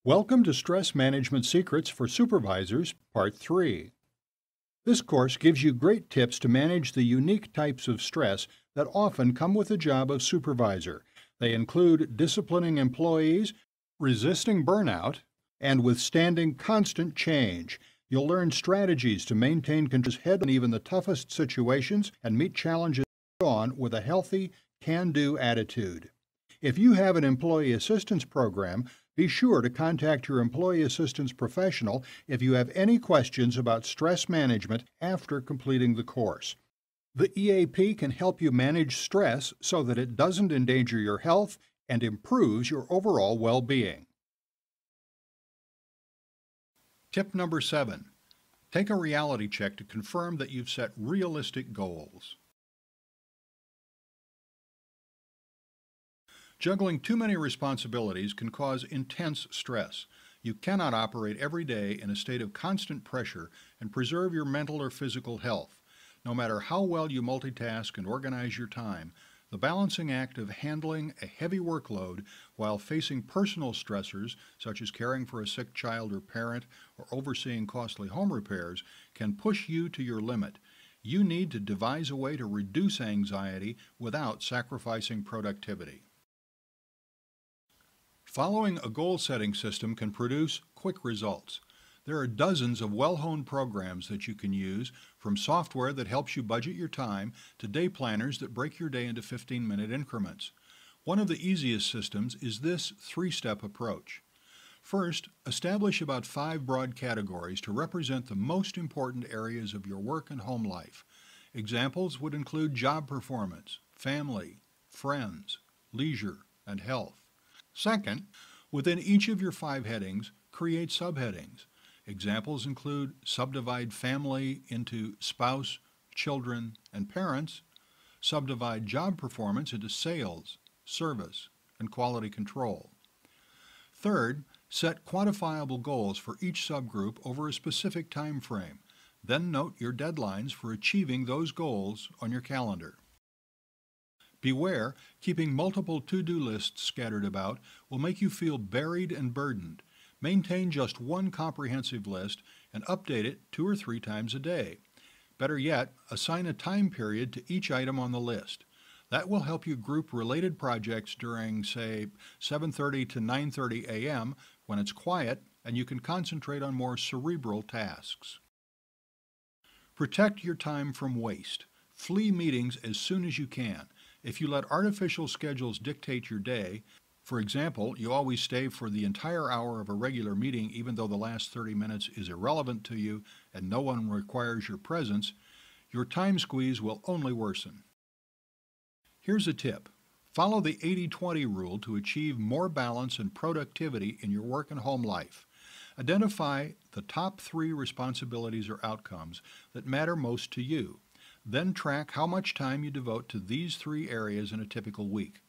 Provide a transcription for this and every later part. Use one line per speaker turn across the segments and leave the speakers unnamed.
Welcome to Stress Management Secrets for Supervisors, Part 3. This course gives you great tips to manage the unique types of stress that often come with the job of supervisor. They include disciplining employees, resisting burnout, and withstanding constant change. You'll learn strategies to maintain control head on even the toughest situations and meet challenges on with a healthy, can-do attitude. If you have an employee assistance program, be sure to contact your employee assistance professional if you have any questions about stress management after completing the course. The EAP can help you manage stress so that it doesn't endanger your health and improves your overall well-being. Tip number 7. Take a reality check to confirm that you've set realistic goals. Juggling too many responsibilities can cause intense stress. You cannot operate every day in a state of constant pressure and preserve your mental or physical health. No matter how well you multitask and organize your time, the balancing act of handling a heavy workload while facing personal stressors, such as caring for a sick child or parent or overseeing costly home repairs, can push you to your limit. You need to devise a way to reduce anxiety without sacrificing productivity. Following a goal-setting system can produce quick results. There are dozens of well-honed programs that you can use, from software that helps you budget your time to day planners that break your day into 15-minute increments. One of the easiest systems is this three-step approach. First, establish about 5 broad categories to represent the most important areas of your work and home life. Examples would include job performance, family, friends, leisure, and health. Second, within each of your 5 headings, create subheadings. Examples include subdivide family into spouse, children, and parents, subdivide job performance into sales, service, and quality control. Third, set quantifiable goals for each subgroup over a specific time frame. Then note your deadlines for achieving those goals on your calendar. Beware, keeping multiple to-do lists scattered about will make you feel buried and burdened. Maintain just one comprehensive list and update it 2 or 3 times a day. Better yet, assign a time period to each item on the list. That will help you group related projects during, say, 7:30 to 9:30 a.m. when it's quiet and you can concentrate on more cerebral tasks. Protect your time from waste. Flee meetings as soon as you can. If you let artificial schedules dictate your day, for example, you always stay for the entire hour of a regular meeting even though the last 30 minutes is irrelevant to you and no one requires your presence, your time squeeze will only worsen. Here's a tip. Follow the 80-20 rule to achieve more balance and productivity in your work and home life. Identify the top 3 responsibilities or outcomes that matter most to you. Then track how much time you devote to these 3 areas in a typical week.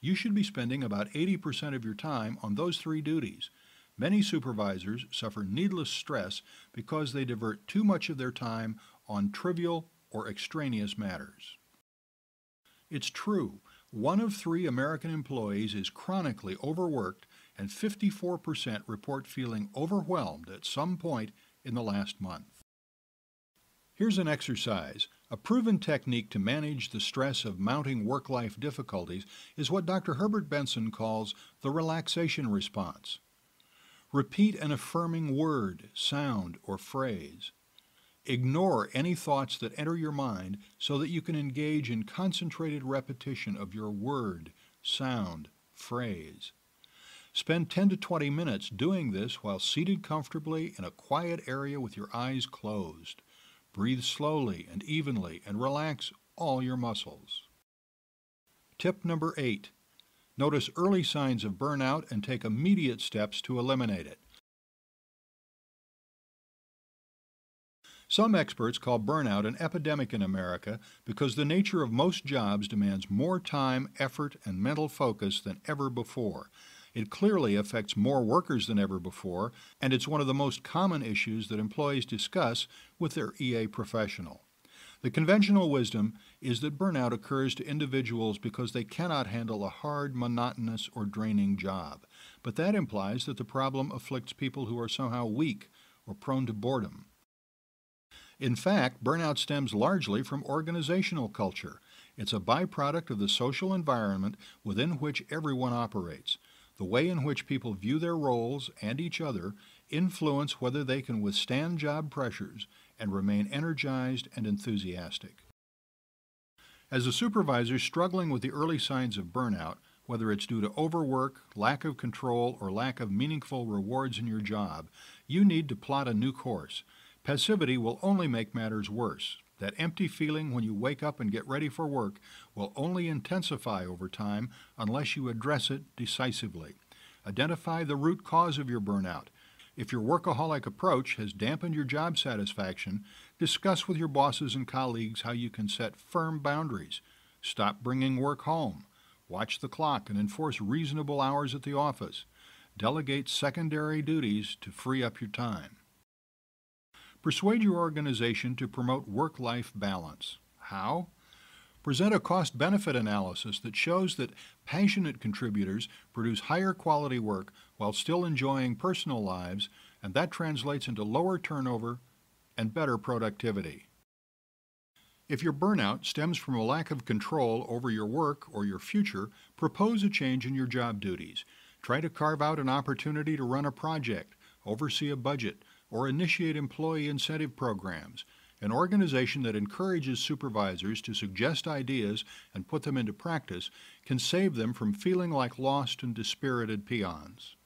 You should be spending about 80% of your time on those 3 duties. Many supervisors suffer needless stress because they divert too much of their time on trivial or extraneous matters. It's true, 1 of 3 American employees is chronically overworked and 54% report feeling overwhelmed at some point in the last month. Here's an exercise. A proven technique to manage the stress of mounting work-life difficulties is what Dr. Herbert Benson calls the relaxation response. Repeat an affirming word, sound, or phrase. Ignore any thoughts that enter your mind so that you can engage in concentrated repetition of your word, sound, phrase. Spend 10 to 20 minutes doing this while seated comfortably in a quiet area with your eyes closed. Breathe slowly and evenly and relax all your muscles. Tip number 8. Notice early signs of burnout and take immediate steps to eliminate it. Some experts call burnout an epidemic in America because the nature of most jobs demands more time, effort, and mental focus than ever before. It clearly affects more workers than ever before, and it's one of the most common issues that employees discuss with their EA professional. The conventional wisdom is that burnout occurs to individuals because they cannot handle a hard, monotonous, or draining job. but that implies that the problem afflicts people who are somehow weak or prone to boredom. In fact, burnout stems largely from organizational culture. It's a byproduct of the social environment within which everyone operates. The way in which people view their roles and each other influence whether they can withstand job pressures and remain energized and enthusiastic. As a supervisor struggling with the early signs of burnout, whether it's due to overwork, lack of control, or lack of meaningful rewards in your job, you need to plot a new course. Passivity will only make matters worse. That empty feeling when you wake up and get ready for work will only intensify over time unless you address it decisively. Identify the root cause of your burnout. If your workaholic approach has dampened your job satisfaction, discuss with your bosses and colleagues how you can set firm boundaries. Stop bringing work home. Watch the clock and enforce reasonable hours at the office. Delegate secondary duties to free up your time. Persuade your organization to promote work-life balance. How? Present a cost-benefit analysis that shows that passionate contributors produce higher quality work while still enjoying personal lives, and that translates into lower turnover and better productivity. If your burnout stems from a lack of control over your work or your future, propose a change in your job duties. Try to carve out an opportunity to run a project, oversee a budget, or initiate employee incentive programs. An organization that encourages supervisors to suggest ideas and put them into practice can save them from feeling like lost and dispirited peons.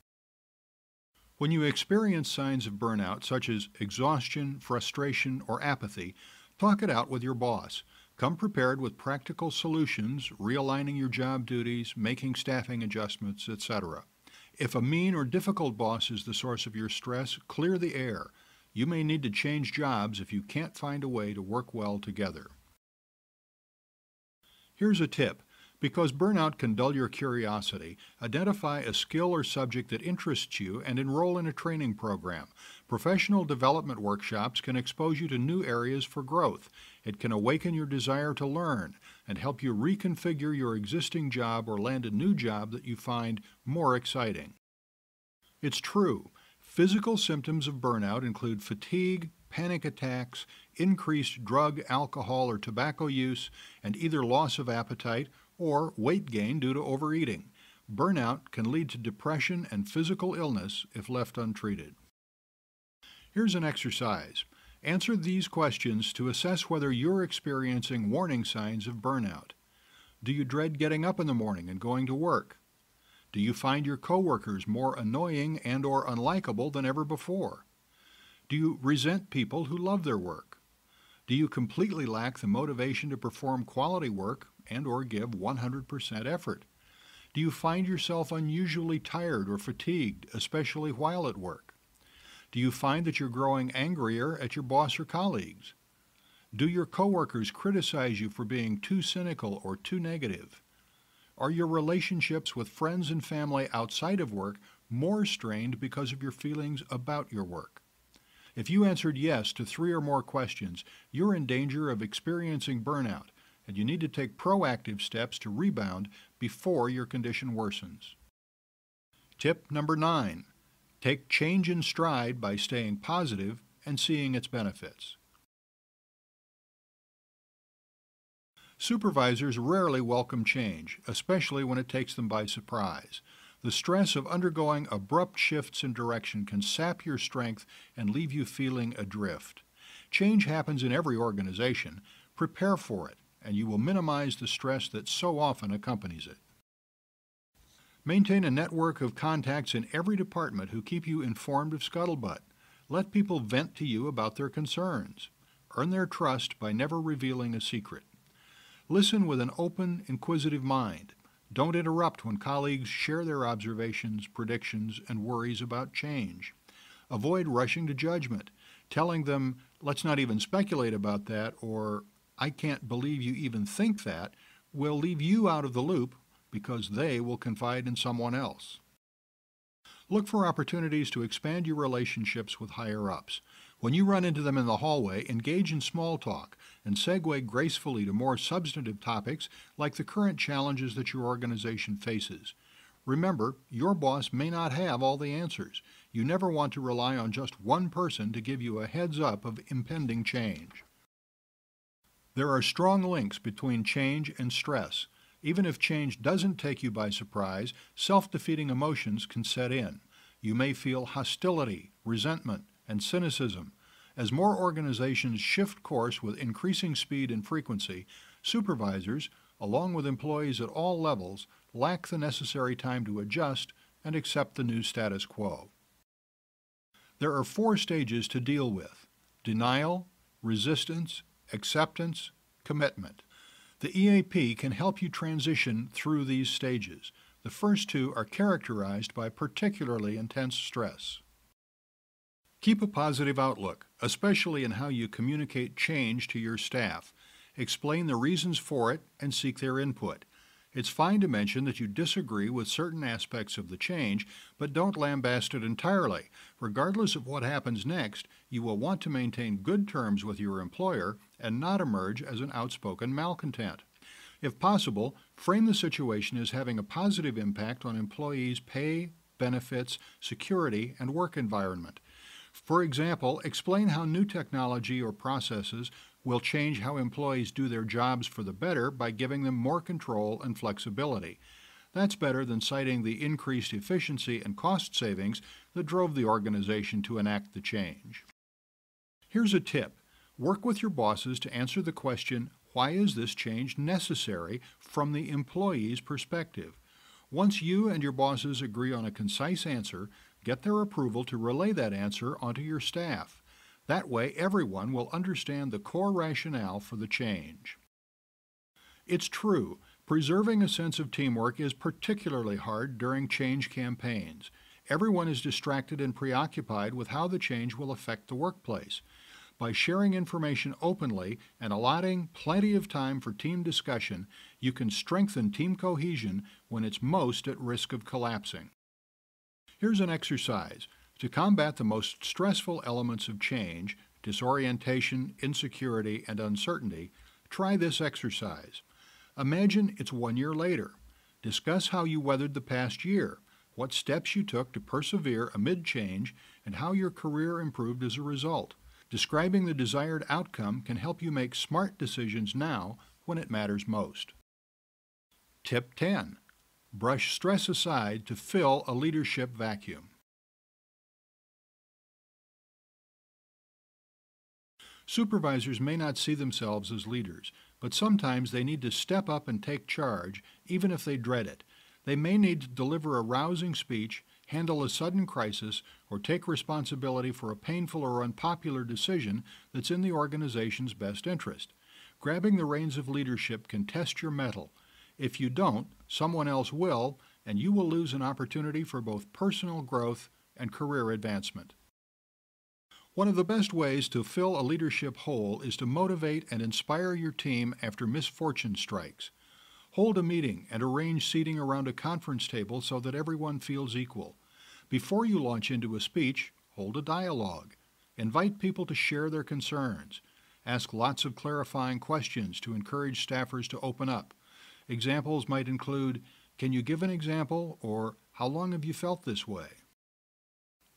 When you experience signs of burnout, such as exhaustion, frustration, or apathy, talk it out with your boss. Come prepared with practical solutions, realigning your job duties, making staffing adjustments, etc. If a mean or difficult boss is the source of your stress, clear the air. You may need to change jobs if you can't find a way to work well together. Here's a tip. Because burnout can dull your curiosity, identify a skill or subject that interests you and enroll in a training program. Professional development workshops can expose you to new areas for growth. It can awaken your desire to learn and help you reconfigure your existing job or land a new job that you find more exciting. It's true. Physical symptoms of burnout include fatigue, panic attacks, increased drug, alcohol, or tobacco use, and either loss of appetite or weight gain due to overeating. Burnout can lead to depression and physical illness if left untreated. Here's an exercise. Answer these questions to assess whether you're experiencing warning signs of burnout. Do you dread getting up in the morning and going to work? Do you find your coworkers more annoying and/or unlikable than ever before? Do you resent people who love their work? Do you completely lack the motivation to perform quality work and/or give 100% effort? Do you find yourself unusually tired or fatigued, especially while at work? Do you find that you're growing angrier at your boss or colleagues? Do your coworkers criticize you for being too cynical or too negative? Are your relationships with friends and family outside of work more strained because of your feelings about your work? If you answered yes to 3 or more questions, you're in danger of experiencing burnout, and you need to take proactive steps to rebound before your condition worsens. Tip number 9. Take change in stride by staying positive and seeing its benefits. Supervisors rarely welcome change, especially when it takes them by surprise. The stress of undergoing abrupt shifts in direction can sap your strength and leave you feeling adrift. Change happens in every organization. Prepare for it, and you will minimize the stress that so often accompanies it. Maintain a network of contacts in every department who keep you informed of scuttlebutt. Let people vent to you about their concerns. Earn their trust by never revealing a secret. Listen with an open, inquisitive mind. Don't interrupt when colleagues share their observations, predictions, and worries about change. Avoid rushing to judgment, telling them, "Let's not even speculate about that," or "I can't believe you even think that," will leave you out of the loop because they will confide in someone else. Look for opportunities to expand your relationships with higher-ups. When you run into them in the hallway, engage in small talk and segue gracefully to more substantive topics like the current challenges that your organization faces. Remember, your boss may not have all the answers. You never want to rely on just one person to give you a heads up of impending change. There are strong links between change and stress. Even if change doesn't take you by surprise, self-defeating emotions can set in. You may feel hostility, resentment, and cynicism. As more organizations shift course with increasing speed and frequency, supervisors, along with employees at all levels, lack the necessary time to adjust and accept the new status quo. There are 4 stages to deal with: denial, resistance, acceptance, commitment. The EAP can help you transition through these stages. The first 2 are characterized by particularly intense stress. Keep a positive outlook, especially in how you communicate change to your staff. Explain the reasons for it and seek their input. It's fine to mention that you disagree with certain aspects of the change, but don't lambast it entirely. Regardless of what happens next, you will want to maintain good terms with your employer and not emerge as an outspoken malcontent. If possible, frame the situation as having a positive impact on employees' pay, benefits, security, and work environment. For example, explain how new technology or processes will change how employees do their jobs for the better by giving them more control and flexibility. That's better than citing the increased efficiency and cost savings that drove the organization to enact the change. Here's a tip. Work with your bosses to answer the question, why is this change necessary, from the employee's perspective? Once you and your bosses agree on a concise answer, get their approval to relay that answer onto your staff. That way, everyone will understand the core rationale for the change. It's true, preserving a sense of teamwork is particularly hard during change campaigns. Everyone is distracted and preoccupied with how the change will affect the workplace. By sharing information openly and allotting plenty of time for team discussion, you can strengthen team cohesion when it's most at risk of collapsing. Here's an exercise. To combat the most stressful elements of change, disorientation, insecurity, and uncertainty, try this exercise. Imagine it's 1 year later. Discuss how you weathered the past year, what steps you took to persevere amid change, and how your career improved as a result. Describing the desired outcome can help you make smart decisions now when it matters most. Tip 10. Brush stress aside to fill a leadership vacuum. Supervisors may not see themselves as leaders, but sometimes they need to step up and take charge, even if they dread it. They may need to deliver a rousing speech, handle a sudden crisis, or take responsibility for a painful or unpopular decision that's in the organization's best interest. Grabbing the reins of leadership can test your mettle. If you don't, someone else will, and you will lose an opportunity for both personal growth and career advancement. One of the best ways to fill a leadership hole is to motivate and inspire your team after misfortune strikes. Hold a meeting and arrange seating around a conference table so that everyone feels equal. Before you launch into a speech, hold a dialogue. Invite people to share their concerns. Ask lots of clarifying questions to encourage staffers to open up. Examples might include, "Can you give an example?" or "How long have you felt this way?"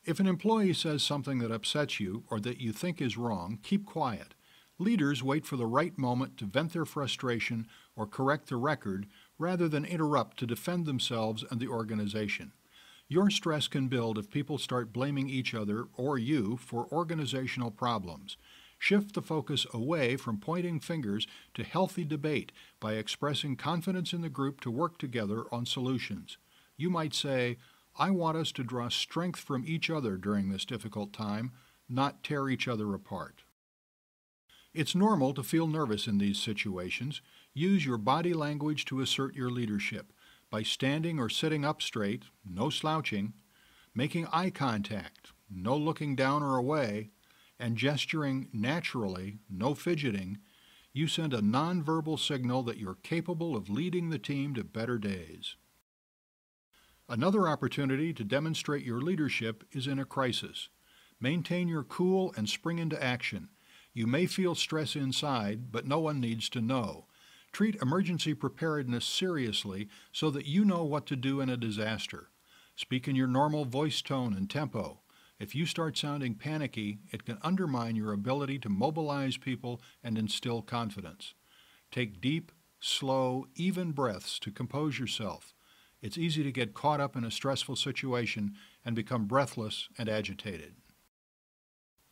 If an employee says something that upsets you or that you think is wrong, keep quiet. Leaders wait for the right moment to vent their frustration or correct the record rather than interrupt to defend themselves and the organization. Your stress can build if people start blaming each other or you for organizational problems. Shift the focus away from pointing fingers to healthy debate by expressing confidence in the group to work together on solutions. You might say, "I want us to draw strength from each other during this difficult time, not tear each other apart." It's normal to feel nervous in these situations. Use your body language to assert your leadership by standing or sitting up straight, no slouching, making eye contact, no looking down or away, and gesturing naturally, no fidgeting. You send a nonverbal signal that you're capable of leading the team to better days. Another opportunity to demonstrate your leadership is in a crisis. Maintain your cool and spring into action. You may feel stress inside, but no one needs to know. Treat emergency preparedness seriously so that you know what to do in a disaster. Speak in your normal voice tone and tempo. If you start sounding panicky, it can undermine your ability to mobilize people and instill confidence. Take deep, slow, even breaths to compose yourself. It's easy to get caught up in a stressful situation and become breathless and agitated.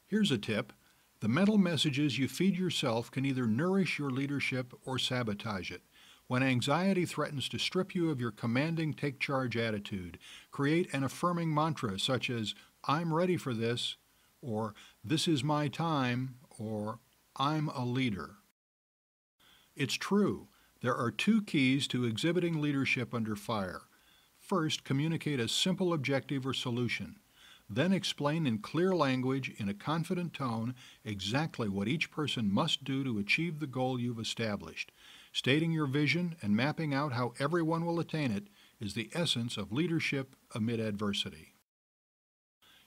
Here's a tip. The mental messages you feed yourself can either nourish your leadership or sabotage it. When anxiety threatens to strip you of your commanding take-charge attitude, create an affirming mantra such as, "I'm ready for this," or "This is my time," or "I'm a leader." It's true. There are two keys to exhibiting leadership under fire. First, communicate a simple objective or solution. Then explain in clear language, in a confident tone, exactly what each person must do to achieve the goal you've established. Stating your vision and mapping out how everyone will attain it is the essence of leadership amid adversity.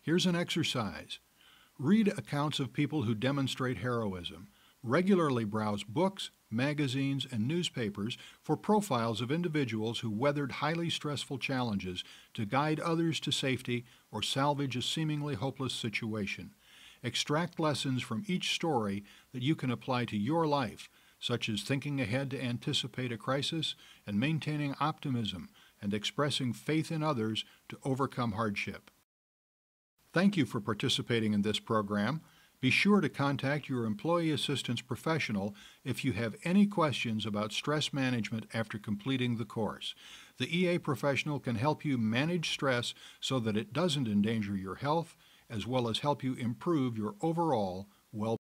Here's an exercise. Read accounts of people who demonstrate heroism. Regularly browse books, magazines, and newspapers for profiles of individuals who weathered highly stressful challenges to guide others to safety or salvage a seemingly hopeless situation. Extract lessons from each story that you can apply to your life, such as thinking ahead to anticipate a crisis and maintaining optimism and expressing faith in others to overcome hardship. Thank you for participating in this program. Be sure to contact your employee assistance professional if you have any questions about stress management after completing the course. The EA professional can help you manage stress so that it doesn't endanger your health, as well as help you improve your overall well-being.